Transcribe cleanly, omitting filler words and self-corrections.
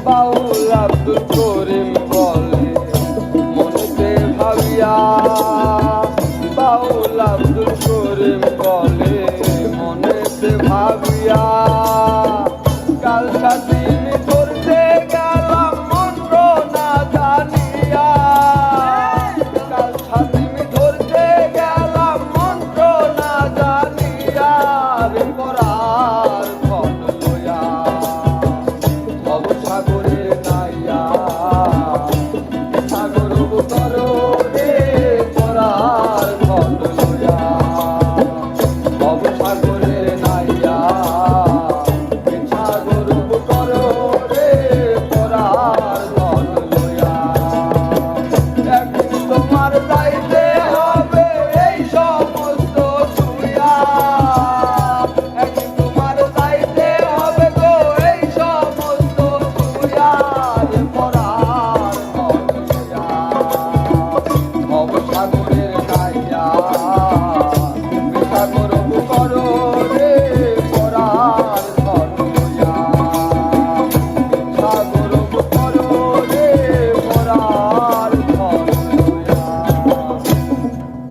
বাউল আব্দুল করিম বলে মনেতে ভাবিয়া, বাউল আব্দুল করিম বলে মনেতে ভাবিয়া, কাল সাথী ধরতে গেলাম মন্ত্র না জানিয়া, কাল সাথী ধরতে গেলাম মন্ত্র না জানিয়া, রে পরার ফল লইয়া ভবসাগরে